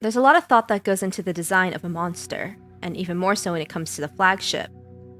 There's a lot of thought that goes into the design of a monster, and even more so when it comes to the flagship.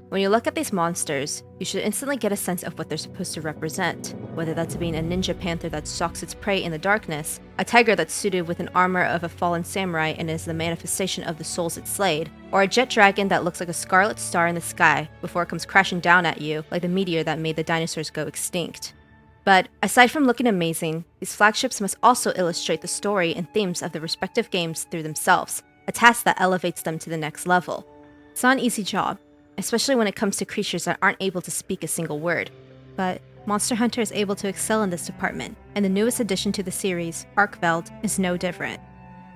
When you look at these monsters, you should instantly get a sense of what they're supposed to represent, whether that's being a ninja panther that stalks its prey in the darkness, a tiger that's suited with an armor of a fallen samurai and is the manifestation of the souls it slayed, or a jet dragon that looks like a scarlet star in the sky before it comes crashing down at you like the meteor that made the dinosaurs go extinct. But aside from looking amazing, these flagships must also illustrate the story and themes of the respective games through themselves, a task that elevates them to the next level. It's not an easy job, especially when it comes to creatures that aren't able to speak a single word. But Monster Hunter is able to excel in this department, and the newest addition to the series, Arkveld, is no different.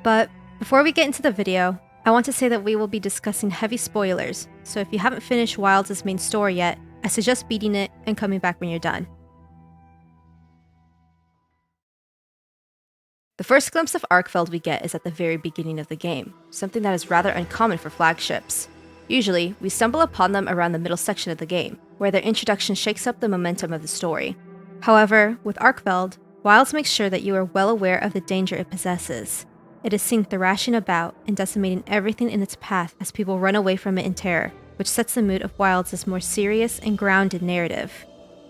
But before we get into the video, I want to say that we will be discussing heavy spoilers, so if you haven't finished Wilds' main story yet, I suggest beating it and coming back when you're done. The first glimpse of Arkveld we get is at the very beginning of the game, something that is rather uncommon for flagships. Usually, we stumble upon them around the middle section of the game, where their introduction shakes up the momentum of the story. However, with Arkveld, Wilds makes sure that you are well aware of the danger it possesses. It is seen thrashing about and decimating everything in its path as people run away from it in terror, which sets the mood of Wilds' more serious and grounded narrative.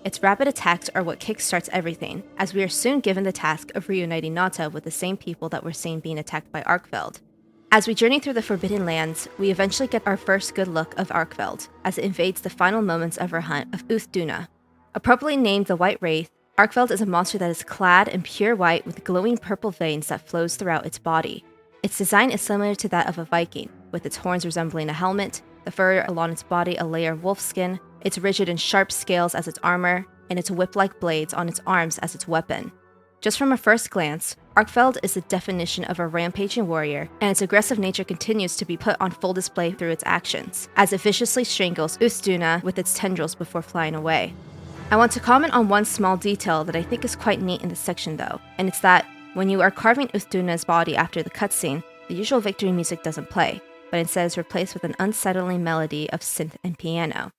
Its rapid attacks are what kickstarts everything, as we are soon given the task of reuniting Nata with the same people that we're seeing being attacked by Arkveld. As we journey through the Forbidden Lands, we eventually get our first good look of Arkveld, as it invades the final moments of our hunt of Uthduna. Appropriately named the White Wraith, Arkveld is a monster that is clad in pure white with glowing purple veins that flows throughout its body. Its design is similar to that of a Viking, with its horns resembling a helmet, the fur along its body a layer of wolfskin, its rigid and sharp scales as its armor, and its whip-like blades on its arms as its weapon. Just from a first glance, Arkveld is the definition of a rampaging warrior, and its aggressive nature continues to be put on full display through its actions, as it viciously strangles Uthduna with its tendrils before flying away. I want to comment on one small detail that I think is quite neat in this section though, and it's that when you are carving Uthduna's body after the cutscene, the usual victory music doesn't play, but instead is replaced with an unsettling melody of synth and piano.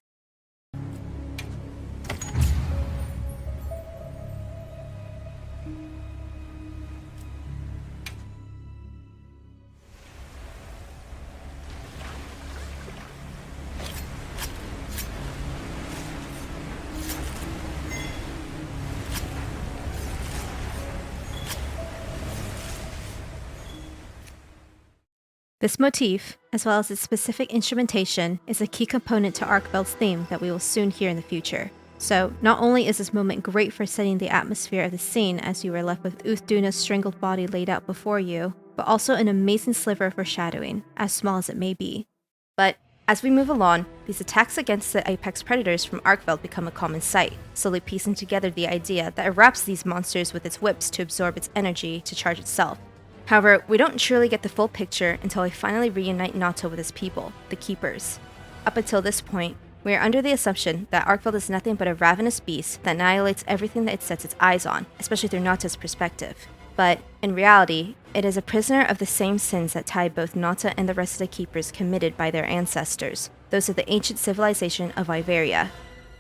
This motif, as well as its specific instrumentation, is a key component to Arkveld's theme that we will soon hear in the future. So, not only is this moment great for setting the atmosphere of the scene as you are left with Uthduna's strangled body laid out before you, but also an amazing sliver of foreshadowing, as small as it may be. But as we move along, these attacks against the apex predators from Arkveld become a common sight, slowly piecing together the idea that it wraps these monsters with its whips to absorb its energy to charge itself. However, we don't truly get the full picture until we finally reunite Nata with his people, the Keepers. Up until this point, we are under the assumption that Arkveld is nothing but a ravenous beast that annihilates everything that it sets its eyes on, especially through Nata's perspective. But, in reality, it is a prisoner of the same sins that tie both Nata and the rest of the Keepers committed by their ancestors, those of the ancient civilization of Wyveria.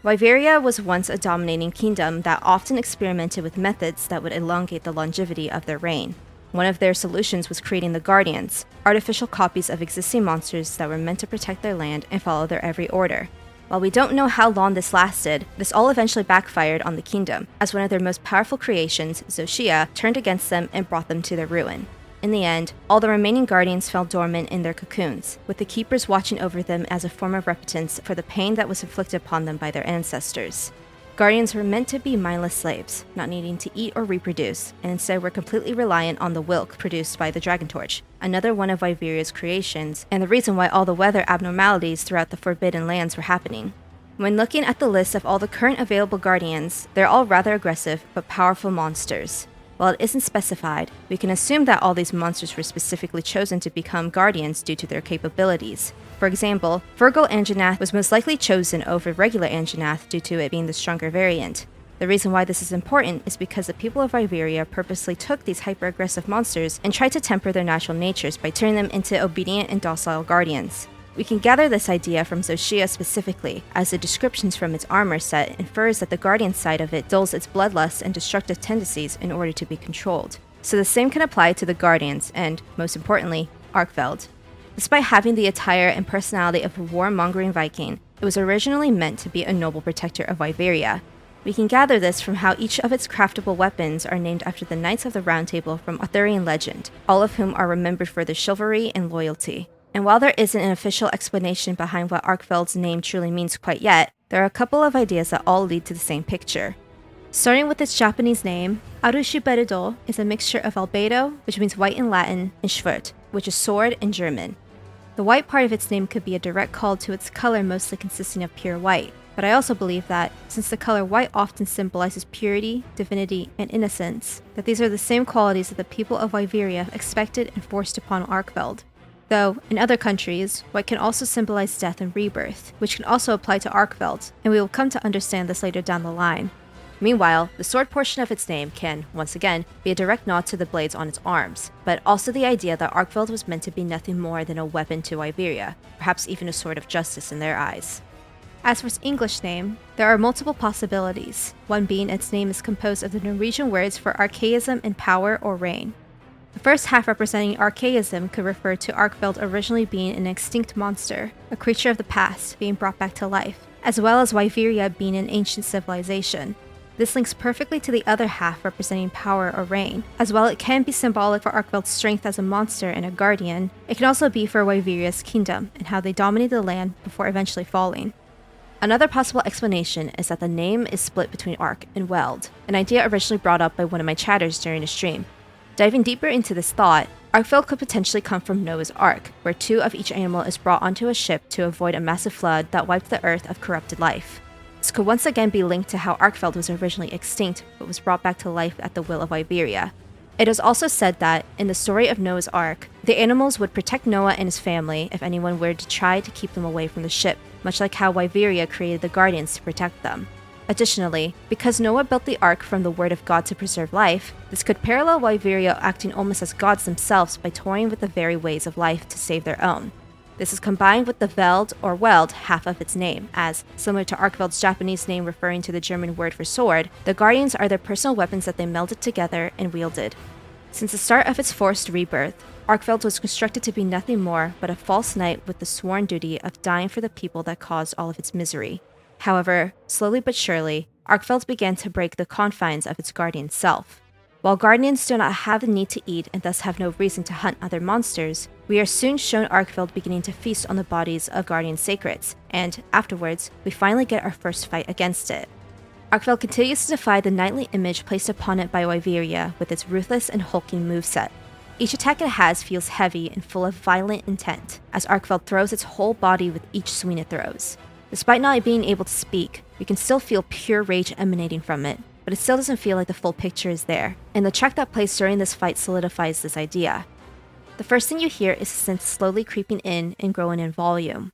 Wyveria was once a dominating kingdom that often experimented with methods that would elongate the longevity of their reign. One of their solutions was creating the Guardians, artificial copies of existing monsters that were meant to protect their land and follow their every order. While we don't know how long this lasted, this all eventually backfired on the kingdom, as one of their most powerful creations, Xochitl, turned against them and brought them to their ruin. In the end, all the remaining Guardians fell dormant in their cocoons, with the Keepers watching over them as a form of repentance for the pain that was inflicted upon them by their ancestors. Guardians were meant to be mindless slaves, not needing to eat or reproduce, and instead were completely reliant on the Wilk produced by the Dragon Torch, another one of Wyveria's creations, and the reason why all the weather abnormalities throughout the Forbidden Lands were happening. When looking at the list of all the current available Guardians, they're all rather aggressive but powerful monsters. While it isn't specified, we can assume that all these monsters were specifically chosen to become Guardians due to their capabilities. For example, Virgil Anjanath was most likely chosen over regular Anjanath due to it being the stronger variant. The reason why this is important is because the people of Wyveria purposely took these hyper-aggressive monsters and tried to temper their natural natures by turning them into obedient and docile Guardians. We can gather this idea from Xochitl specifically, as the descriptions from its armor set infers that the Guardian side of it dulls its bloodlust and destructive tendencies in order to be controlled. So the same can apply to the Guardians and, most importantly, Arkveld. Despite having the attire and personality of a warmongering Viking, it was originally meant to be a noble protector of Wyveria. We can gather this from how each of its craftable weapons are named after the Knights of the Round Table from Arthurian legend, all of whom are remembered for their chivalry and loyalty. And while there isn't an official explanation behind what Arkveld's name truly means quite yet, there are a couple of ideas that all lead to the same picture. Starting with its Japanese name, Arushiberedo is a mixture of albedo, which means white in Latin, and Schwert, which is sword in German. The white part of its name could be a direct call to its color mostly consisting of pure white, but I also believe that, since the color white often symbolizes purity, divinity, and innocence, that these are the same qualities that the people of Wyveria expected and forced upon Arkveld. Though, in other countries, white can also symbolize death and rebirth, which can also apply to Arkveld, and we will come to understand this later down the line. Meanwhile, the sword portion of its name can, once again, be a direct nod to the blades on its arms, but also the idea that Arkveld was meant to be nothing more than a weapon to Wyveria, perhaps even a sword of justice in their eyes. As for its English name, there are multiple possibilities, one being its name is composed of the Norwegian words for archaism and power or reign. The first half representing archaism could refer to Arkveld originally being an extinct monster, a creature of the past being brought back to life, as well as Wyveria being an ancient civilization. This links perfectly to the other half representing power or reign. As while it can be symbolic for Arkveld's strength as a monster and a guardian, it can also be for Wyveria's kingdom and how they dominated the land before eventually falling. Another possible explanation is that the name is split between Ark and Weld, an idea originally brought up by one of my chatters during a stream. Diving deeper into this thought, Arkveld could potentially come from Noah's Ark, where 2 of each animal is brought onto a ship to avoid a massive flood that wiped the earth of corrupted life. This could once again be linked to how Arkveld was originally extinct but was brought back to life at the will of Wyveria. It is also said that, in the story of Noah's Ark, the animals would protect Noah and his family if anyone were to try to keep them away from the ship, much like how Wyveria created the Guardians to protect them. Additionally, because Noah built the Ark from the word of God to preserve life, this could parallel Wyveria acting almost as gods themselves by toying with the very ways of life to save their own. This is combined with the Veld or Weld half of its name, as, similar to Arkveld's Japanese name referring to the German word for sword, the Guardians are their personal weapons that they melded together and wielded. Since the start of its forced rebirth, Arkveld was constructed to be nothing more but a false knight with the sworn duty of dying for the people that caused all of its misery. However, slowly but surely, Arkveld began to break the confines of its guardian self. While Guardians do not have the need to eat and thus have no reason to hunt other monsters, we are soon shown Arkveld beginning to feast on the bodies of Guardian sacreds, and, afterwards, we finally get our first fight against it. Arkveld continues to defy the knightly image placed upon it by Wyveria with its ruthless and hulking moveset. Each attack it has feels heavy and full of violent intent, as Arkveld throws its whole body with each swing it throws. Despite not being able to speak, we can still feel pure rage emanating from it, but it still doesn't feel like the full picture is there, and the track that plays during this fight solidifies this idea. The first thing you hear is the synth slowly creeping in and growing in volume.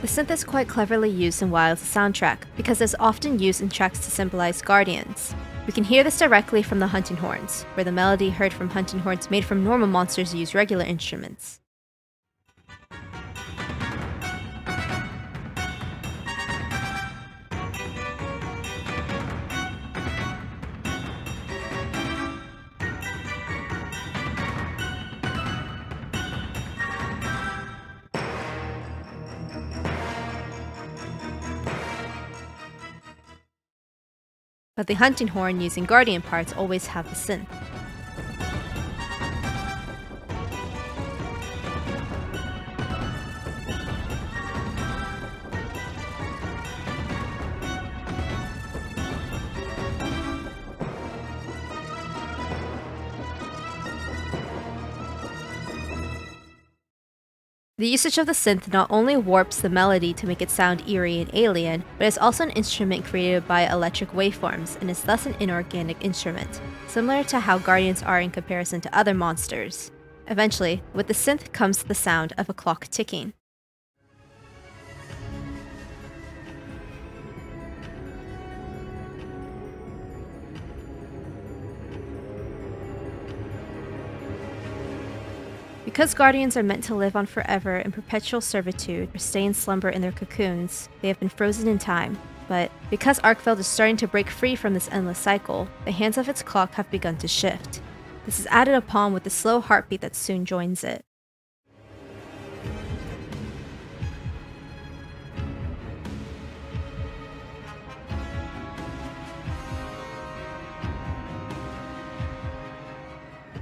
The synth is quite cleverly used in WoW as a soundtrack, because it's often used in tracks to symbolize guardians. We can hear this directly from the hunting horns, where the melody heard from hunting horns made from normal monsters use regular instruments. But the hunting horn using guardian parts always have the synth. The usage of the synth not only warps the melody to make it sound eerie and alien, but is also an instrument created by electric waveforms and is thus an inorganic instrument, similar to how guardians are in comparison to other monsters. Eventually, with the synth comes the sound of a clock ticking. Because guardians are meant to live on forever in perpetual servitude or stay in slumber in their cocoons, they have been frozen in time. But because Arkveld is starting to break free from this endless cycle, the hands of its clock have begun to shift. This is added upon with the slow heartbeat that soon joins it.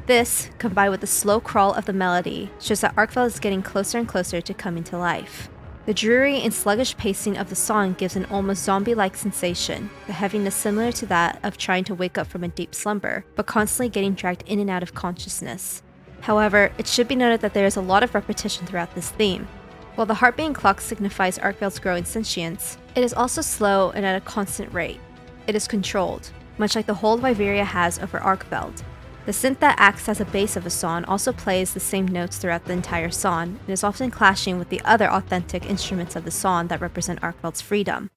This, combined with the slow crawl of the melody, shows that Arkveld is getting closer and closer to coming to life. The dreary and sluggish pacing of the song gives an almost zombie-like sensation, the heaviness similar to that of trying to wake up from a deep slumber, but constantly getting dragged in and out of consciousness. However, it should be noted that there is a lot of repetition throughout this theme. While the heartbeating clock signifies Arkveld's growing sentience, it is also slow and at a constant rate. It is controlled, much like the hold Wyveria has over Arkveld. The synth that acts as a base of a song also plays the same notes throughout the entire song and is often clashing with the other authentic instruments of the song that represent Arkveld's freedom.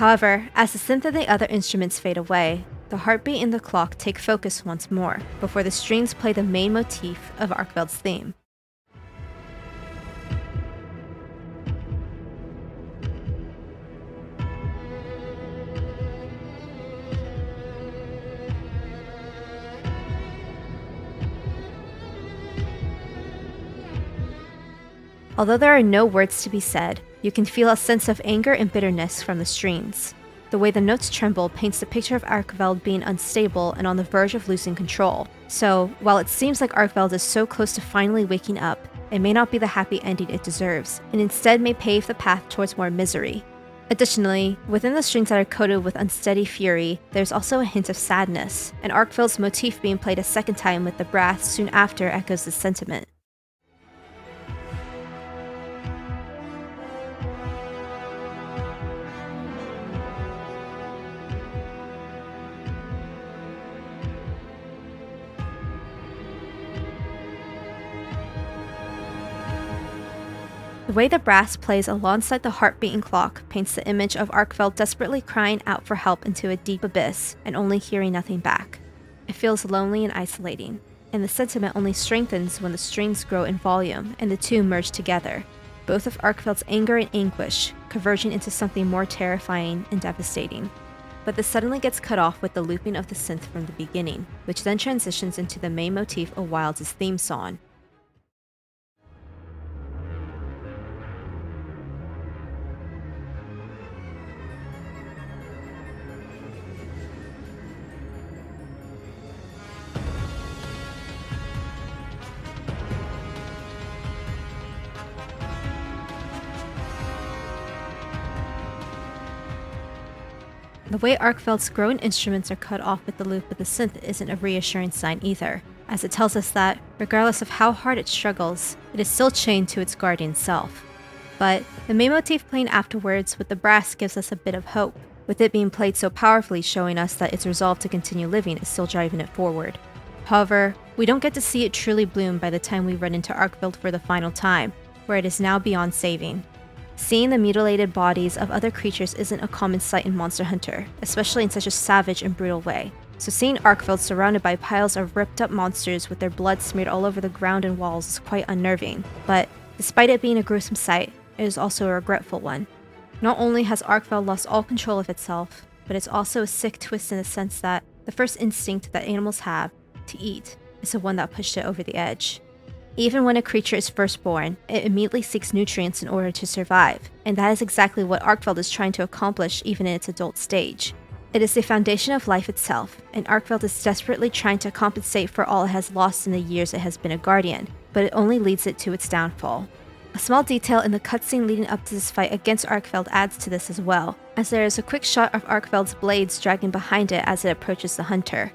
However, as the synth and the other instruments fade away, the heartbeat and the clock take focus once more, before the strings play the main motif of Arkveld's theme. Although there are no words to be said, you can feel a sense of anger and bitterness from the strings. The way the notes tremble paints the picture of Arkveld being unstable and on the verge of losing control. So, while it seems like Arkveld is so close to finally waking up, it may not be the happy ending it deserves, and instead may pave the path towards more misery. Additionally, within the strings that are coated with unsteady fury, there's also a hint of sadness, and Arkveld's motif being played a second time with the brass soon after echoes this sentiment. The way the brass plays alongside the heart-beating clock paints the image of Arkveld desperately crying out for help into a deep abyss and only hearing nothing back. It feels lonely and isolating, and the sentiment only strengthens when the strings grow in volume and the two merge together, both of Arkveld's anger and anguish converging into something more terrifying and devastating. But this suddenly gets cut off with the looping of the synth from the beginning, which then transitions into the main motif of Wilds' theme song. The way Arkveld's growing instruments are cut off with the loop of the synth isn't a reassuring sign either, as it tells us that, regardless of how hard it struggles, it is still chained to its guardian self. But the main motif playing afterwards with the brass gives us a bit of hope, with it being played so powerfully showing us that its resolve to continue living is still driving it forward. However, we don't get to see it truly bloom by the time we run into Arkveld for the final time, where it is now beyond saving. Seeing the mutilated bodies of other creatures isn't a common sight in Monster Hunter, especially in such a savage and brutal way. So seeing Arkveld surrounded by piles of ripped up monsters with their blood smeared all over the ground and walls is quite unnerving. But despite it being a gruesome sight, it is also a regretful one. Not only has Arkveld lost all control of itself, but it's also a sick twist in the sense that the first instinct that animals have, to eat, is the one that pushed it over the edge. Even when a creature is first born, it immediately seeks nutrients in order to survive, and that is exactly what Arkveld is trying to accomplish even in its adult stage. It is the foundation of life itself, and Arkveld is desperately trying to compensate for all it has lost in the years it has been a guardian, but it only leads it to its downfall. A small detail in the cutscene leading up to this fight against Arkveld adds to this as well, as there is a quick shot of Arkveld's blades dragging behind it as it approaches the hunter.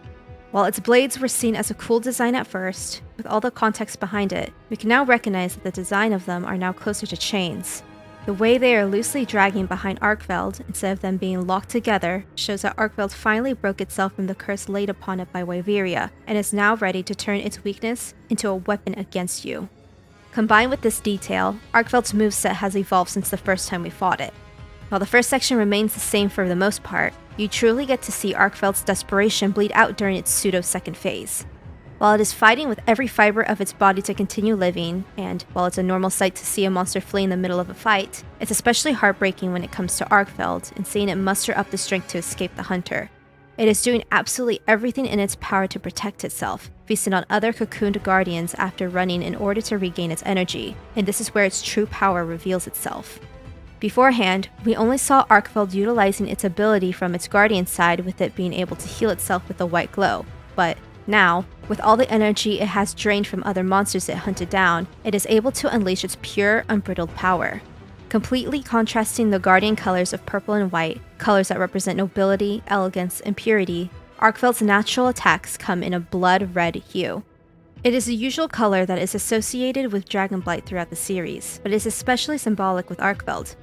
While its blades were seen as a cool design at first, with all the context behind it, we can now recognize that the design of them are now closer to chains. The way they are loosely dragging behind Arkveld, instead of them being locked together, shows that Arkveld finally broke itself from the curse laid upon it by Wyveria, and is now ready to turn its weakness into a weapon against you. Combined with this detail, Arkveld's moveset has evolved since the first time we fought it. While the first section remains the same for the most part, you truly get to see Arkveld's desperation bleed out during its pseudo-second phase. While it is fighting with every fiber of its body to continue living, and while it's a normal sight to see a monster flee in the middle of a fight, it's especially heartbreaking when it comes to Arkveld and seeing it muster up the strength to escape the hunter. It is doing absolutely everything in its power to protect itself, feasting on other cocooned guardians after running in order to regain its energy, and this is where its true power reveals itself. Beforehand, we only saw Arkveld utilizing its ability from its guardian side with it being able to heal itself with a white glow, but now, with all the energy it has drained from other monsters it hunted down, it is able to unleash its pure, unbridled power. Completely contrasting the guardian colors of purple and white, colors that represent nobility, elegance, and purity, Arkveld's natural attacks come in a blood red hue. It is the usual color that is associated with Dragonblight throughout the series, but is especially symbolic with Arkveld.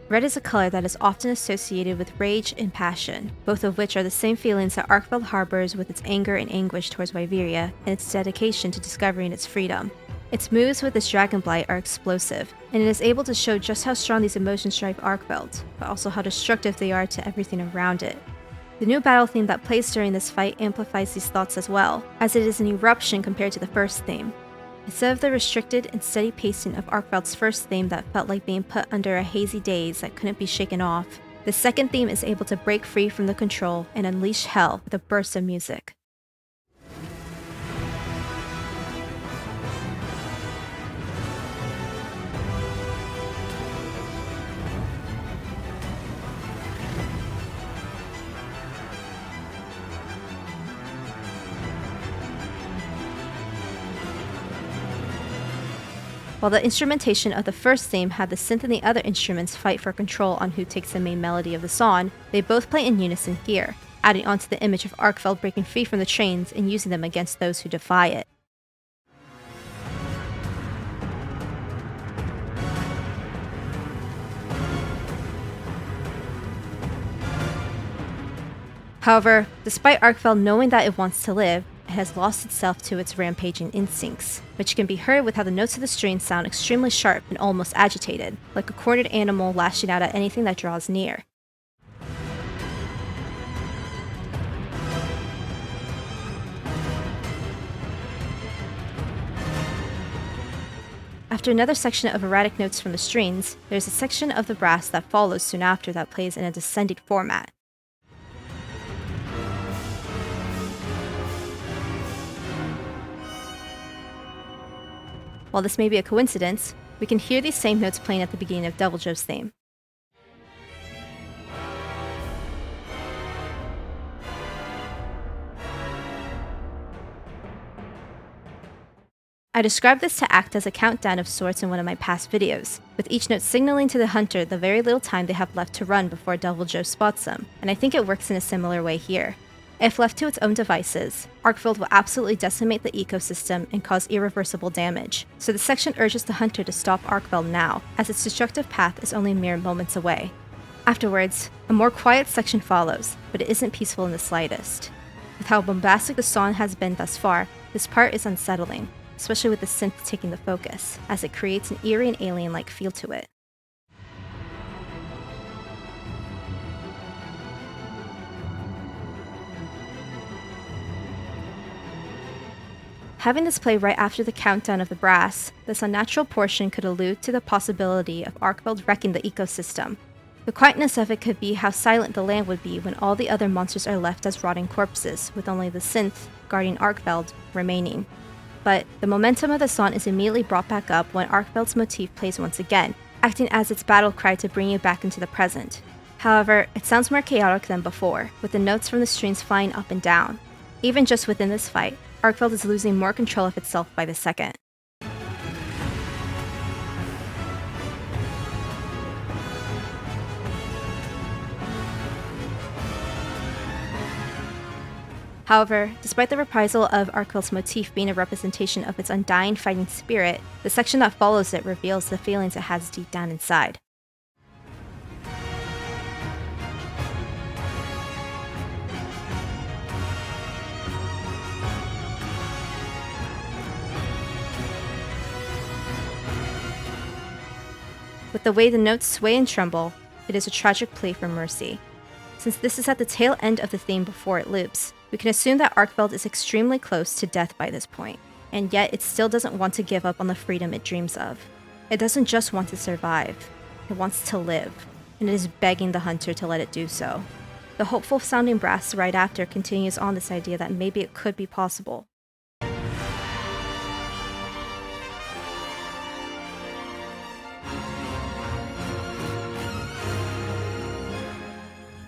Red is a color that is often associated with rage and passion, both of which are the same feelings that Arkveld harbors with its anger and anguish towards Wyveria and its dedication to discovering its freedom. Its moves with its Dragonblight are explosive, and it is able to show just how strong these emotions drive Arkveld, but also how destructive they are to everything around it. The new battle theme that plays during this fight amplifies these thoughts as well, as it is an eruption compared to the first theme. Instead of the restricted and steady pacing of Arkveld's first theme that felt like being put under a hazy daze that couldn't be shaken off, the second theme is able to break free from the control and unleash hell with a burst of music. While the instrumentation of the first theme had the synth and the other instruments fight for control on who takes the main melody of the song, they both play in unison here, adding onto the image of Arkveld breaking free from the chains and using them against those who defy it. However, despite Arkveld knowing that it wants to live, it has lost itself to its rampaging instincts, which can be heard with how the notes of the strings sound extremely sharp and almost agitated, like a cornered animal lashing out at anything that draws near. After another section of erratic notes from the strings, there's a section of the brass that follows soon after that plays in a descending format. While this may be a coincidence, we can hear these same notes playing at the beginning of Deviljoe's theme. I described this to act as a countdown of sorts in one of my past videos, with each note signaling to the hunter the very little time they have left to run before Deviljoe spots them, and I think it works in a similar way here. If left to its own devices, Arkveld will absolutely decimate the ecosystem and cause irreversible damage, so the section urges the hunter to stop Arkveld now, as its destructive path is only mere moments away. Afterwards, a more quiet section follows, but it isn't peaceful in the slightest. With how bombastic the song has been thus far, this part is unsettling, especially with the synth taking the focus, as it creates an eerie and alien-like feel to it. Having this play right after the countdown of the brass, this unnatural portion could allude to the possibility of Arkveld wrecking the ecosystem. The quietness of it could be how silent the land would be when all the other monsters are left as rotting corpses, with only the synth, guarding Arkveld, remaining. But the momentum of the song is immediately brought back up when Arkveld's motif plays once again, acting as its battle cry to bring you back into the present. However, it sounds more chaotic than before, with the notes from the strings flying up and down. Even just within this fight, Arkveld is losing more control of itself by the second. However, despite the reprisal of Arkveld's motif being a representation of its undying fighting spirit, the section that follows it reveals the feelings it has deep down inside. With the way the notes sway and tremble, it is a tragic plea for mercy. Since this is at the tail end of the theme before it loops, we can assume that Arkveld is extremely close to death by this point, and yet it still doesn't want to give up on the freedom it dreams of. It doesn't just want to survive, it wants to live, and it is begging the hunter to let it do so. The hopeful sounding brass right after continues on this idea that maybe it could be possible.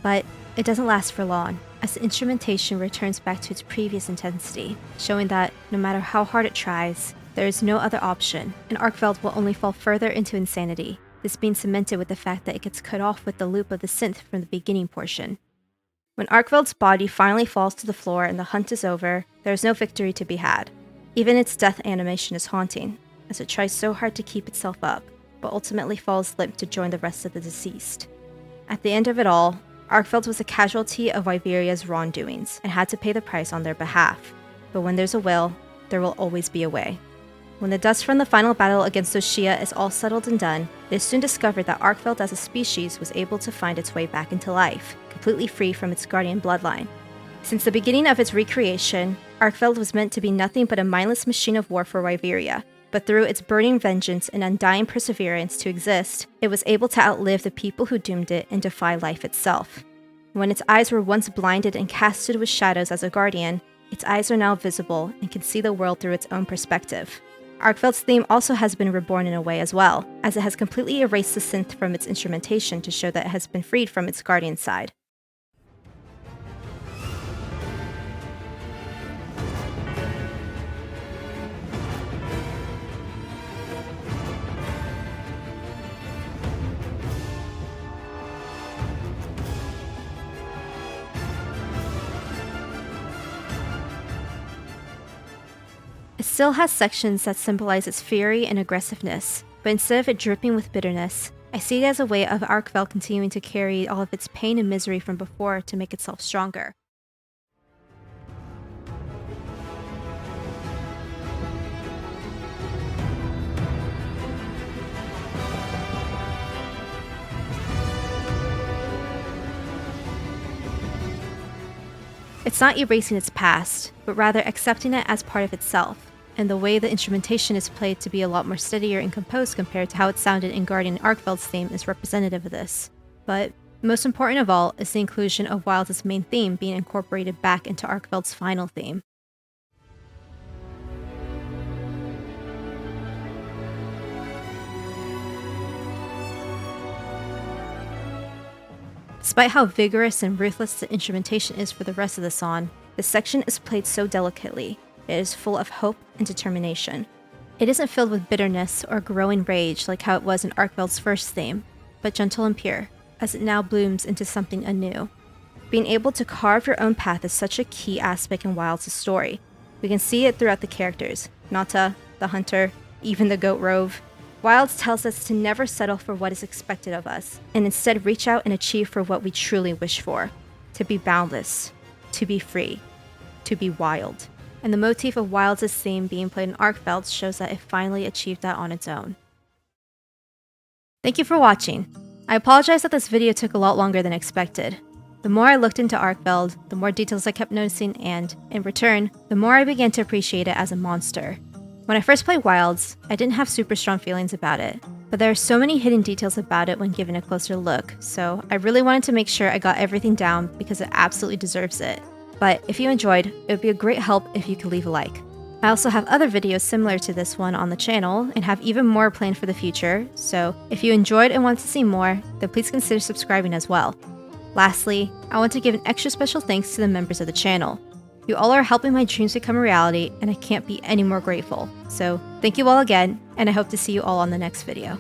But it doesn't last for long, as the instrumentation returns back to its previous intensity, showing that no matter how hard it tries, there is no other option, and Arkveld will only fall further into insanity, this being cemented with the fact that it gets cut off with the loop of the synth from the beginning portion. When Arkveld's body finally falls to the floor and the hunt is over, there is no victory to be had. Even its death animation is haunting, as it tries so hard to keep itself up, but ultimately falls limp to join the rest of the deceased. At the end of it all, Arkveld was a casualty of Wyveria's wrongdoings and had to pay the price on their behalf. But when there's a will, there will always be a way. When the dust from the final battle against Oshia is all settled and done, it is soon discovered that Arkveld as a species was able to find its way back into life, completely free from its guardian bloodline. Since the beginning of its recreation, Arkveld was meant to be nothing but a mindless machine of war for Wyveria, but through its burning vengeance and undying perseverance to exist, it was able to outlive the people who doomed it and defy life itself. When its eyes were once blinded and casted with shadows as a guardian, its eyes are now visible and can see the world through its own perspective. Arkveld's theme also has been reborn in a way as well, as it has completely erased the synth from its instrumentation to show that it has been freed from its guardian side. It still has sections that symbolize its fury and aggressiveness, but instead of it dripping with bitterness, I see it as a way of Arkveld continuing to carry all of its pain and misery from before to make itself stronger. It's not erasing its past, but rather accepting it as part of itself, and the way the instrumentation is played to be a lot more steadier and composed compared to how it sounded in Guardian Arkveld's theme is representative of this. But most important of all is the inclusion of Wilds' main theme being incorporated back into Arkveld's final theme. Despite how vigorous and ruthless the instrumentation is for the rest of the song, this section is played so delicately. It is full of hope and determination. It isn't filled with bitterness or growing rage like how it was in Arkveld's first theme, but gentle and pure, as it now blooms into something anew. Being able to carve your own path is such a key aspect in Wilds' story. We can see it throughout the characters, Nata, the hunter, even the goat Rove. Wilds tells us to never settle for what is expected of us, and instead reach out and achieve for what we truly wish for. To be boundless, to be free, to be wild. And the motif of Wilds' theme being played in Arkveld shows that it finally achieved that on its own. Thank you for watching. I apologize that this video took a lot longer than expected. The more I looked into Arkveld, the more details I kept noticing, and, in return, the more I began to appreciate it as a monster. When I first played Wilds, I didn't have super strong feelings about it, but there are so many hidden details about it when given a closer look, so I really wanted to make sure I got everything down because it absolutely deserves it. But if you enjoyed, it would be a great help if you could leave a like. I also have other videos similar to this one on the channel and have even more planned for the future, so if you enjoyed and want to see more, then please consider subscribing as well. Lastly, I want to give an extra special thanks to the members of the channel. You all are helping my dreams become a reality, and I can't be any more grateful. So thank you all again, and I hope to see you all on the next video.